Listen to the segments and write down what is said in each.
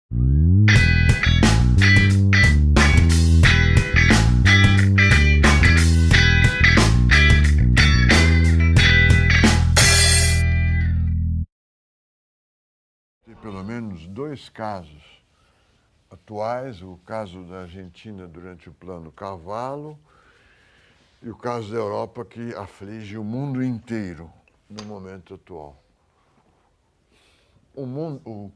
Tem pelo menos dois casos atuais, o caso da Argentina durante o Plano Cavalo e o caso da Europa que aflige o mundo inteiro no momento atual. O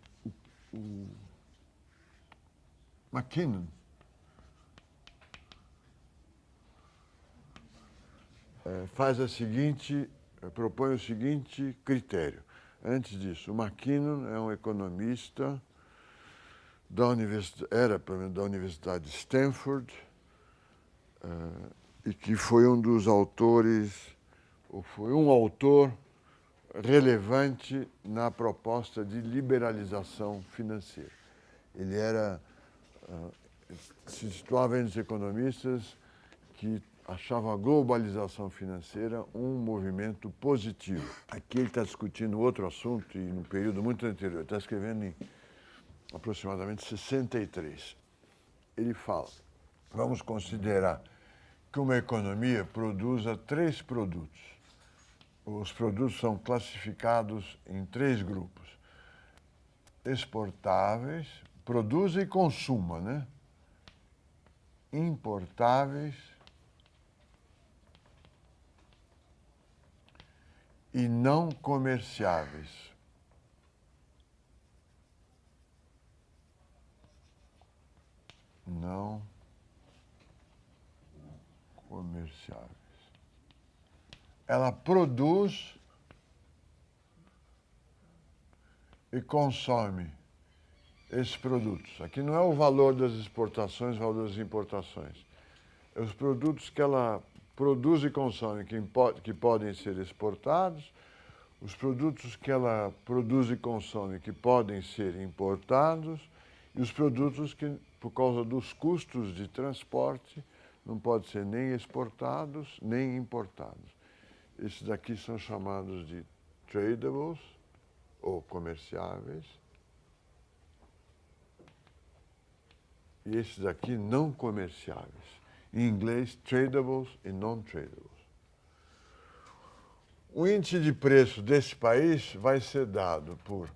McKinnon propõe o seguinte critério. Antes disso, o McKinnon é um economista era pelo menos da Universidade de Stanford, e que foi um dos autores, ou foi um autor relevante na proposta de liberalização financeira. Ele se situava entre os economistas que achavam a globalização financeira um movimento positivo. Aqui ele está discutindo outro assunto e num período muito anterior, está escrevendo em aproximadamente 63. Ele fala, vamos considerar que uma economia produza 3 produtos. Os produtos são classificados em 3 grupos. Exportáveis, produza e consuma, né? Importáveis e não comerciáveis. Não comerciáveis. Ela produz e consome esses produtos. Aqui não é o valor das exportações, o valor das importações. É os produtos que ela produz e consome que podem ser exportados, os produtos que ela produz e consome que podem ser importados e os produtos que, por causa dos custos de transporte, não podem ser nem exportados nem importados. Esses daqui são chamados de tradables, ou comerciáveis. E esses aqui não comerciáveis. Em inglês, tradables e non-tradables. O índice de preço desse país vai ser dado por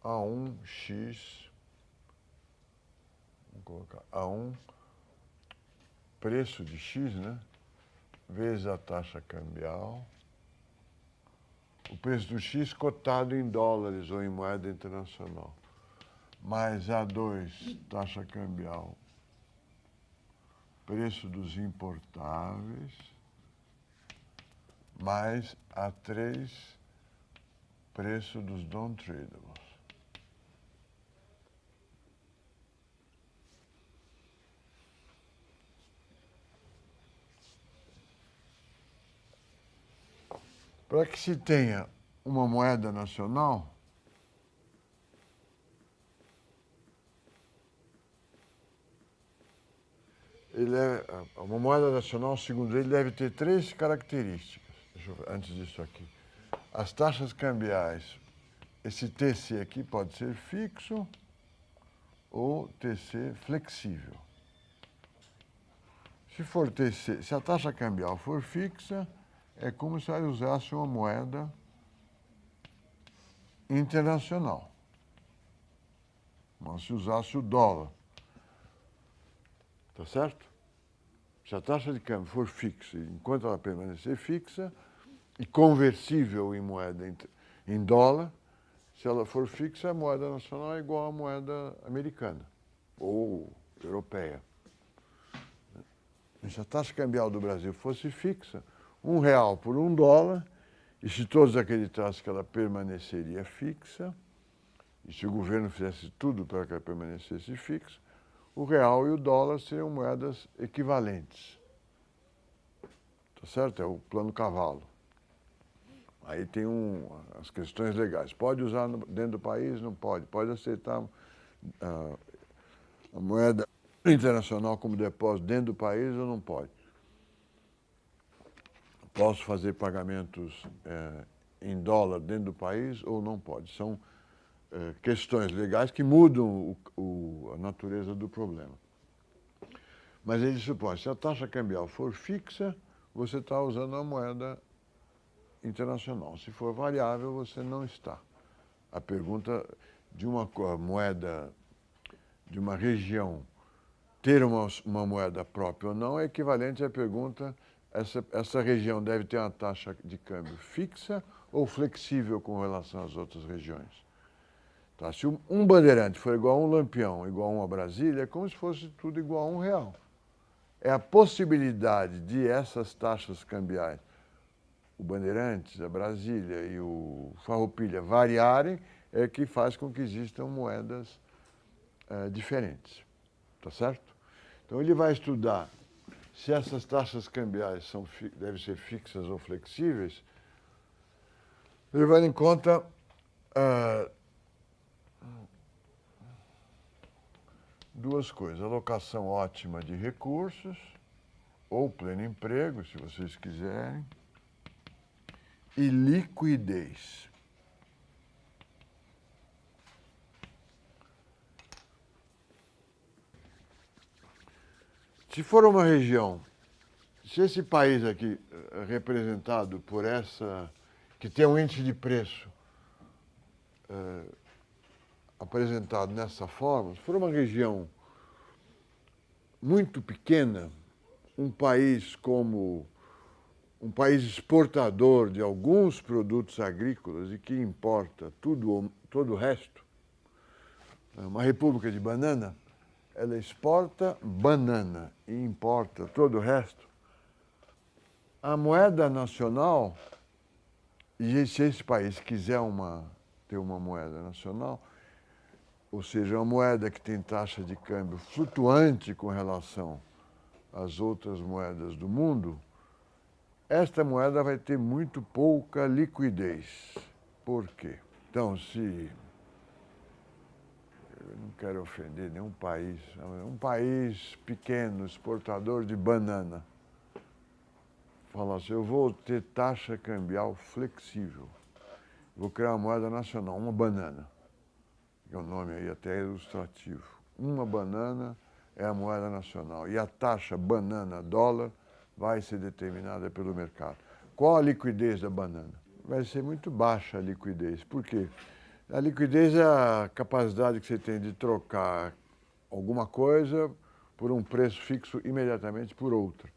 A1x, vamos colocar A1, preço de X, né? Vezes a taxa cambial. O preço do X cotado em dólares ou em moeda internacional. Mais A2, taxa cambial. Preço dos importáveis. Mais A3, preço dos non-tradables. Para que se tenha uma moeda nacional, uma moeda nacional, segundo ele, deve ter 3 características. Deixa eu ver, antes disso aqui. As taxas cambiais, esse TC aqui pode ser fixo ou TC flexível. Se a taxa cambial for fixa, é como se ela usasse uma moeda internacional. Mas se usasse o dólar. Tá certo? Se a taxa de câmbio for fixa, enquanto ela permanecer fixa, e conversível em moeda em dólar, se ela for fixa, a moeda nacional é igual à moeda americana ou europeia. Se a taxa cambial do Brasil fosse fixa, R$1 por $1, e se todos acreditassem que ela permaneceria fixa, e se o governo fizesse tudo para que ela permanecesse fixa, o real e o dólar seriam moedas equivalentes. Tá certo? É o plano Cavalo. Aí tem as questões legais. Pode usar dentro do país? Não pode. Pode aceitar a moeda internacional como depósito dentro do país ou não pode? Posso fazer pagamentos em dólar dentro do país ou não pode? São questões legais que mudam a natureza do problema. Mas ele supõe, se a taxa cambial for fixa, você está usando a moeda internacional. Se for variável, você não está. A pergunta de uma moeda de uma região ter uma moeda própria ou não é equivalente à pergunta: essa região deve ter uma taxa de câmbio fixa ou flexível com relação às outras regiões? Tá? Se um bandeirante for igual a um Lampião, igual a uma Brasília, é como se fosse tudo igual a R$1. É a possibilidade de essas taxas cambiais, o Bandeirantes, a Brasília e o Farroupilha, variarem, é que faz com que existam moedas diferentes. Tá certo? Então ele vai estudar se essas taxas cambiais devem ser fixas ou flexíveis, levando em conta duas coisas: alocação ótima de recursos, ou pleno emprego, se vocês quiserem, e liquidez. Se for uma região, se esse país aqui é representado por que tem um índice de preço apresentado nessa forma, se for uma região muito pequena, um país exportador de alguns produtos agrícolas e que importa todo o resto, uma república de banana, ela exporta banana e importa todo o resto, a moeda nacional, e se esse país quiser ter uma moeda nacional, ou seja, uma moeda que tem taxa de câmbio flutuante com relação às outras moedas do mundo, esta moeda vai ter muito pouca liquidez. Por quê? Então, eu não quero ofender nenhum país, um país pequeno, exportador de banana, fala assim: eu vou ter taxa cambial flexível, vou criar uma moeda nacional, uma banana, que é um nome aí até ilustrativo. Uma banana é a moeda nacional e a taxa banana-dólar vai ser determinada pelo mercado. Qual a liquidez da banana? Vai ser muito baixa a liquidez. Por quê? A liquidez é a capacidade que você tem de trocar alguma coisa por um preço fixo imediatamente por outra.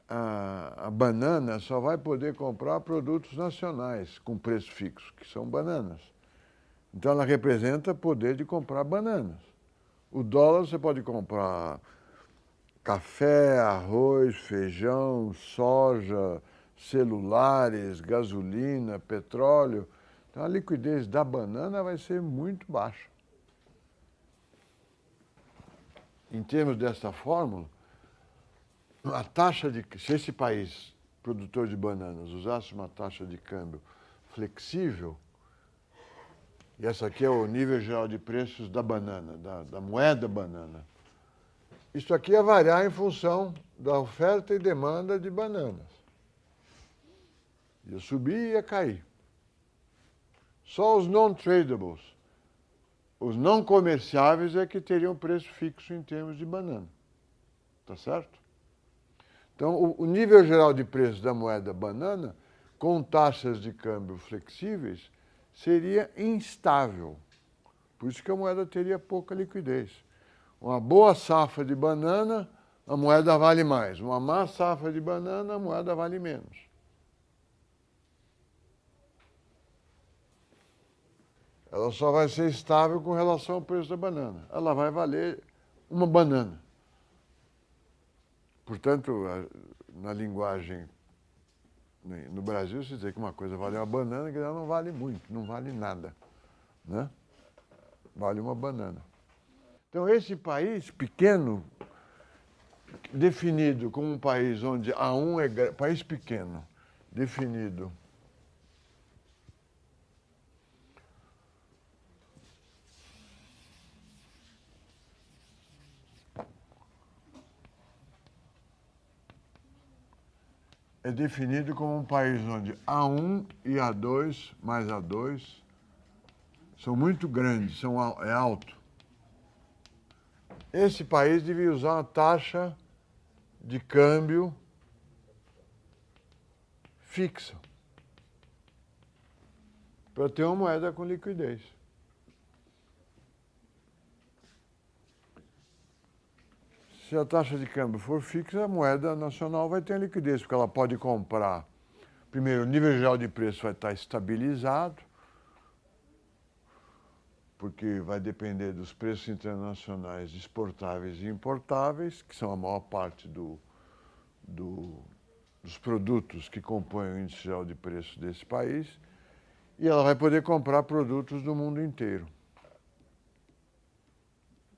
A banana só vai poder comprar produtos nacionais com preço fixo, que são bananas. Então ela representa poder de comprar bananas. O dólar você pode comprar café, arroz, feijão, soja, celulares, gasolina, petróleo. Então a liquidez da banana vai ser muito baixa. Em termos dessa fórmula, a taxa se esse país produtor de bananas usasse uma taxa de câmbio flexível, e essa aqui é o nível geral de preços da banana, da moeda banana, isso aqui ia variar em função da oferta e demanda de bananas. Ia subir e ia cair. Só os non-tradables, os não comerciáveis, é que teriam preço fixo em termos de banana. Tá certo? Então, o nível geral de preço da moeda banana, com taxas de câmbio flexíveis, seria instável. Por isso que a moeda teria pouca liquidez. Uma boa safra de banana, a moeda vale mais. Uma má safra de banana, a moeda vale menos. Ela só vai ser estável com relação ao preço da banana. Ela vai valer uma banana. Portanto, na linguagem, no Brasil, se dizer que uma coisa vale uma banana, que ela não vale muito, não vale nada, né? Vale uma banana. Então, esse país pequeno, definido como um país onde A1 é país pequeno, definido é definido como um país onde A1 e A2 mais A2 são muito grandes, é alto. Esse país devia usar uma taxa de câmbio fixa para ter uma moeda com liquidez. Se a taxa de câmbio for fixa, a moeda nacional vai ter liquidez, porque ela pode comprar. Primeiro, o nível geral de preço vai estar estabilizado, porque vai depender dos preços internacionais exportáveis e importáveis, que são a maior parte dos produtos que compõem o índice geral de preço desse país, e ela vai poder comprar produtos do mundo inteiro.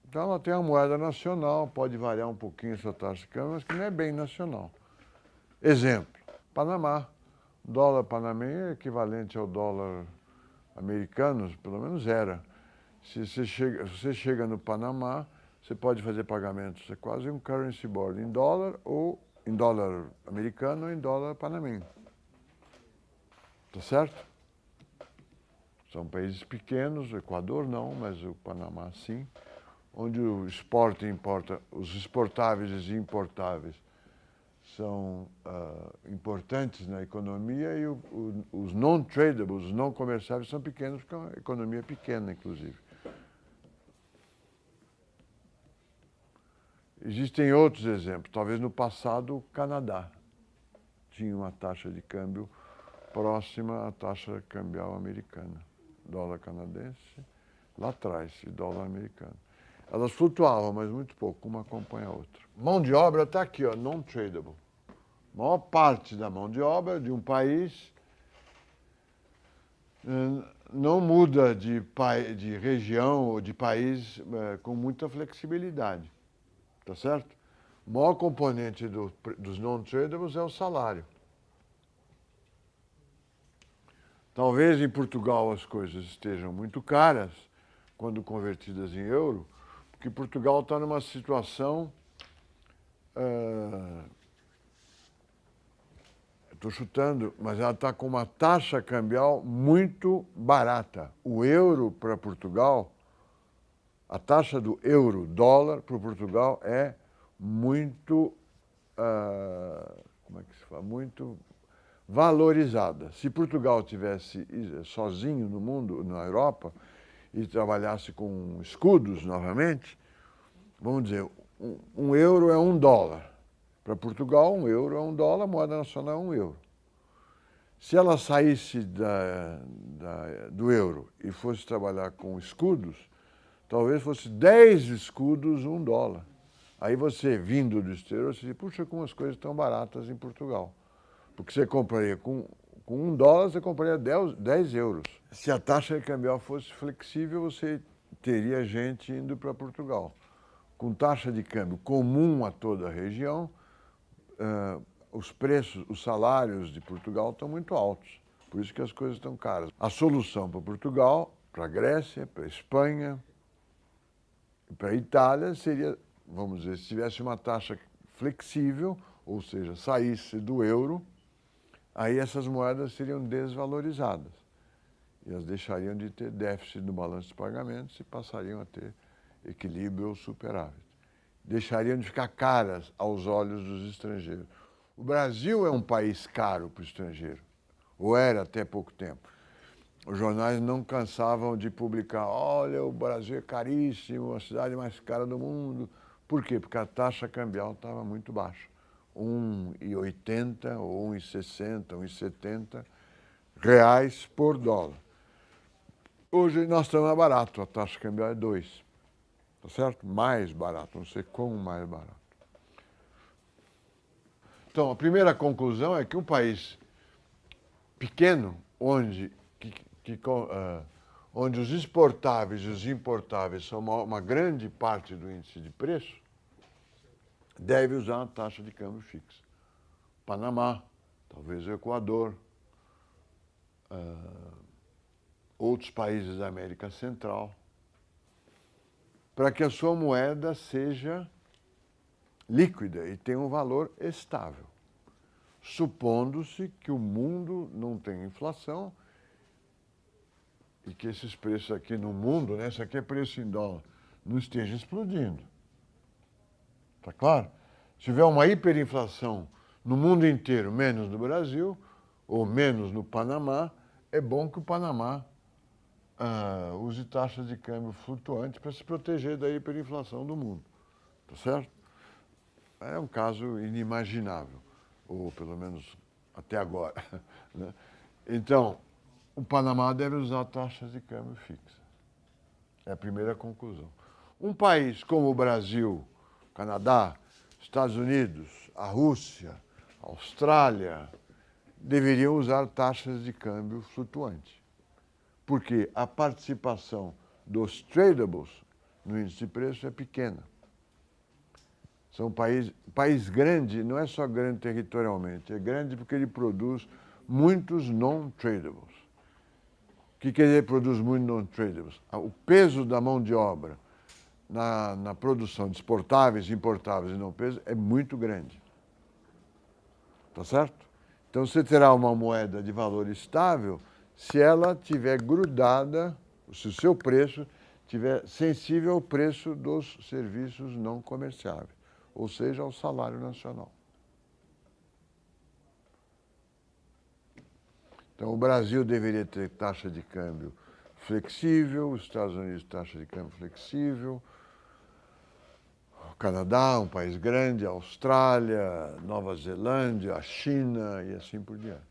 Então ela tem a moeda nacional, pode variar um pouquinho essa taxa de câmbio, mas que não é bem nacional. Exemplo, Panamá. O dólar panamenho é equivalente ao dólar americano, pelo menos era. Se você chega no Panamá, você pode fazer pagamentos, é quase um currency board, em dólar ou em dólar americano ou em dólar panamenho. Tá certo? São países pequenos, o Equador não, mas o Panamá sim, onde o exporta e importa, os exportáveis e importáveis são importantes na economia e os non-tradables, os não comerciáveis, são pequenos, porque é uma economia pequena, inclusive. Existem outros exemplos. Talvez no passado o Canadá tinha uma taxa de câmbio próxima à taxa cambial americana. Dólar canadense, lá atrás, e dólar americano. Elas flutuavam, mas muito pouco, uma acompanha a outra. Mão de obra está aqui, ó, non-tradable. A maior parte da mão de obra de um país não muda de região ou de país com muita flexibilidade. Tá certo? O maior componente dos non-tradables é o salário. Talvez em Portugal as coisas estejam muito caras quando convertidas em euro, porque Portugal está numa situação, estou chutando, mas ela está com uma taxa cambial muito barata. O euro para Portugal, a taxa do euro-dólar para Portugal é muito, como é que se fala? Muito valorizada. Se Portugal estivesse sozinho no mundo, na Europa, e trabalhasse com escudos novamente, vamos dizer, um euro é $1. Para Portugal, um euro é $1, a moeda nacional é €1. Se ela saísse do euro e fosse trabalhar com escudos, talvez fosse 10 escudos, $1. Aí você, vindo do exterior, você diz, puxa, como as coisas estão baratas em Portugal. Porque você compraria com $1, você compraria 10 euros. Se a taxa cambial fosse flexível, você teria gente indo para Portugal. Com taxa de câmbio comum a toda a região, os preços, os salários de Portugal estão muito altos. Por isso que as coisas estão caras. A solução para Portugal, para a Grécia, para a Espanha, para a Itália seria, vamos dizer, se tivesse uma taxa flexível, ou seja, saísse do euro, aí essas moedas seriam desvalorizadas. E elas deixariam de ter déficit no balanço de pagamentos e passariam a ter equilíbrio ou superávit. Deixariam de ficar caras aos olhos dos estrangeiros. O Brasil é um país caro para o estrangeiro, ou era até pouco tempo. Os jornais não cansavam de publicar, olha, o Brasil é caríssimo, a cidade mais cara do mundo. Por quê? Porque a taxa cambial estava muito baixa. 1,80 ou 1,60, 1,70 reais por dólar. Hoje nós estamos mais barato, a taxa cambial é 2. Tá certo? Mais barato, não sei como mais barato. Então, a primeira conclusão é que um país pequeno, onde os exportáveis e os importáveis são uma grande parte do índice de preço, deve usar uma taxa de câmbio fixa. Panamá, talvez o Equador, outros países da América Central, para que a sua moeda seja líquida e tenha um valor estável, supondo-se que o mundo não tenha inflação e que esses preços aqui no mundo, né, isso aqui é preço em dólar, não esteja explodindo. Tá claro? Se tiver uma hiperinflação no mundo inteiro, menos no Brasil, ou menos no Panamá, é bom que o Panamá use taxas de câmbio flutuantes para se proteger da hiperinflação do mundo. Tá certo? É um caso inimaginável, ou pelo menos até agora. Né? Então, o Panamá deve usar taxas de câmbio fixas. É a primeira conclusão. Um país como o Brasil, Canadá, Estados Unidos, a Rússia, a Austrália, deveriam usar taxas de câmbio flutuantes. Porque a participação dos tradables no índice de preço é pequena. São país grande, não é só grande territorialmente, é grande porque ele produz muitos non-tradables. O que quer dizer produz muitos non-tradables? O peso da mão de obra na produção de exportáveis, importáveis e não peso é muito grande. Tá certo? Então você terá uma moeda de valor estável se ela tiver grudada, se o seu preço tiver sensível ao preço dos serviços não comerciáveis, ou seja, ao salário nacional. Então, o Brasil deveria ter taxa de câmbio flexível, os Estados Unidos taxa de câmbio flexível, o Canadá, um país grande, a Austrália, Nova Zelândia, a China e assim por diante.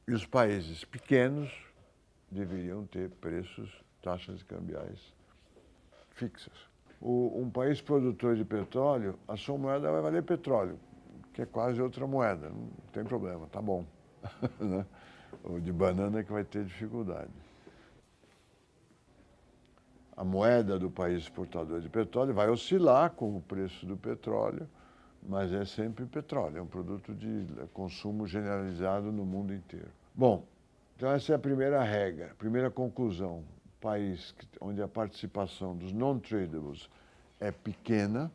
E os países pequenos deveriam ter preços, taxas cambiais fixas. Um país produtor de petróleo, a sua moeda vai valer petróleo, que é quase outra moeda, não tem problema, tá bom. Né? O de banana é que vai ter dificuldade. A moeda do país exportador de petróleo vai oscilar com o preço do petróleo, mas é sempre petróleo, é um produto de consumo generalizado no mundo inteiro. Bom, então essa é a primeira regra, a primeira conclusão. País onde a participação dos non-tradables é pequena,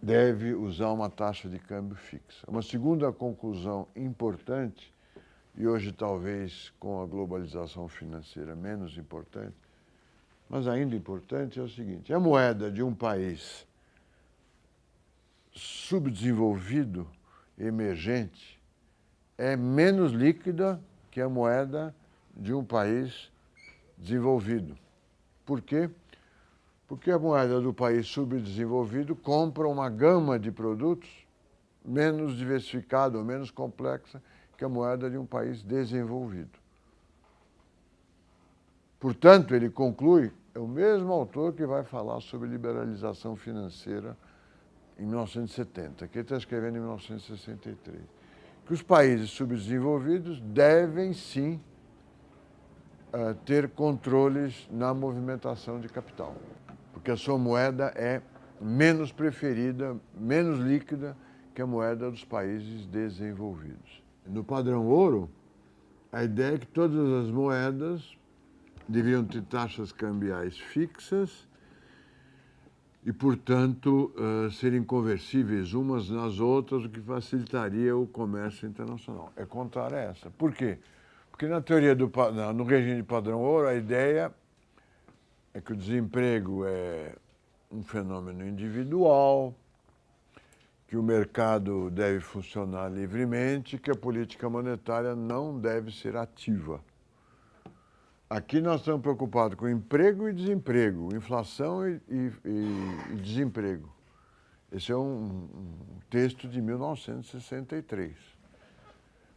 deve usar uma taxa de câmbio fixa. Uma segunda conclusão importante, e hoje talvez com a globalização financeira menos importante, mas ainda importante, é o seguinte: a moeda de um país subdesenvolvido, emergente, é menos líquida que a moeda de um país desenvolvido. Por quê? Porque a moeda do país subdesenvolvido compra uma gama de produtos menos diversificada ou menos complexa que a moeda de um país desenvolvido. Portanto, ele conclui, é o mesmo autor que vai falar sobre liberalização financeira em 1970, que ele está escrevendo em 1963, que os países subdesenvolvidos devem sim ter controles na movimentação de capital, porque a sua moeda é menos preferida, menos líquida que a moeda dos países desenvolvidos. No padrão ouro, a ideia é que todas as moedas deveriam ter taxas cambiais fixas e, portanto, serem conversíveis umas nas outras, o que facilitaria o comércio internacional. É contrário a essa. Por quê? Porque na teoria no regime de padrão ouro, a ideia é que o desemprego é um fenômeno individual, que o mercado deve funcionar livremente, que a política monetária não deve ser ativa. Aqui nós estamos preocupados com emprego e desemprego, inflação e desemprego. Esse é um texto de 1963.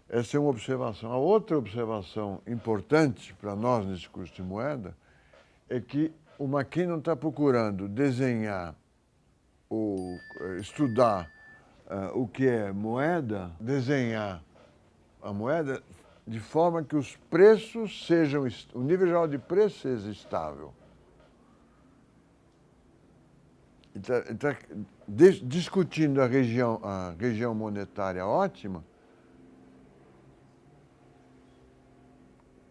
Essa é uma observação. A outra observação importante para nós nesse curso de moeda é que o McKinnon está procurando desenhar ou estudar o que é moeda, desenhar a moeda de forma que os preços sejam, o nível geral de preço seja estável. Está discutindo a região monetária ótima.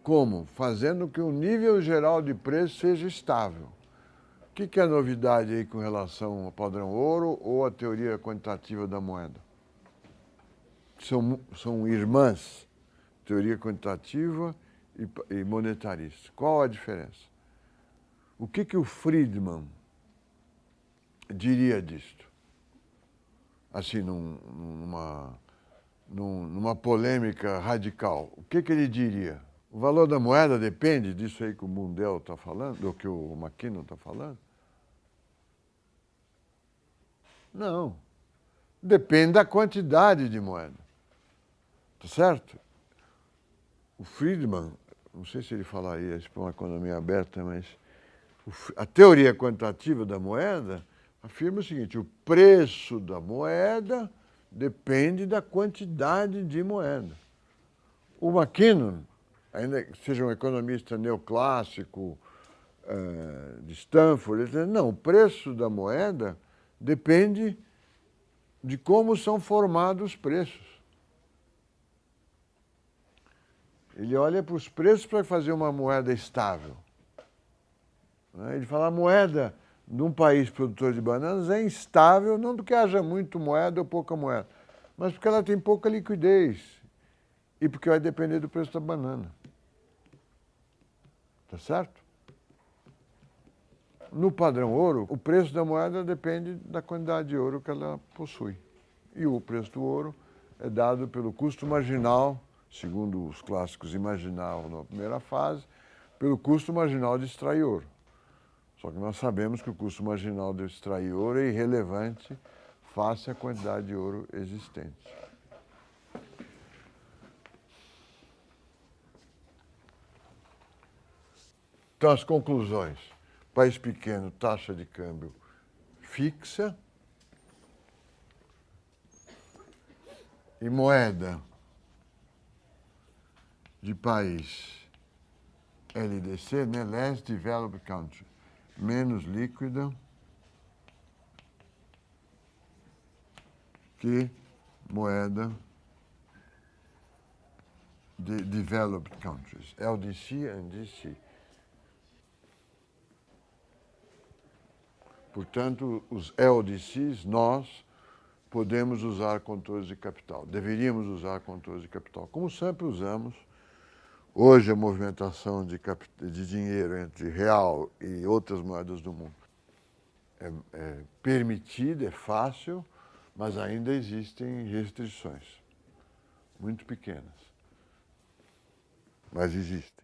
Como? Fazendo que o nível geral de preço seja estável. O que é a novidade aí com relação ao padrão ouro ou à teoria quantitativa da moeda? são irmãs, teoria quantitativa e monetarista. Qual a diferença? O que o Friedman diria disto? Assim, numa polêmica radical. O que ele diria? O valor da moeda depende disso aí que o Mundell está falando, do que o McKinnon está falando? Não. Depende da quantidade de moeda. Tá certo? O Friedman, não sei se ele falaria isso para uma economia aberta, mas a teoria quantitativa da moeda afirma o seguinte: o preço da moeda depende da quantidade de moeda. O McKinnon, ainda que seja um economista neoclássico de Stanford, ele diz, não, o preço da moeda depende de como são formados os preços. Ele olha para os preços para fazer uma moeda estável. Ele fala, a moeda de um país produtor de bananas é instável, não porque haja muito moeda ou pouca moeda, mas porque ela tem pouca liquidez e porque vai depender do preço da banana. Tá certo? No padrão ouro, o preço da moeda depende da quantidade de ouro que ela possui. E o preço do ouro é dado pelo custo marginal, segundo os clássicos imaginavam na primeira fase, pelo custo marginal de extrair ouro. Só que nós sabemos que o custo marginal de extrair ouro é irrelevante face à quantidade de ouro existente. Então, as conclusões. País pequeno, taxa de câmbio fixa e moeda de país LDC, né? Less Developed Country, menos líquida que moeda de Developed Countries, LDC and DC. Portanto, os LDCs, nós podemos usar controles de capital, deveríamos usar controles de capital, como sempre usamos. Hoje a movimentação de dinheiro entre real e outras moedas do mundo é permitida, é fácil, mas ainda existem restrições, muito pequenas, mas existem.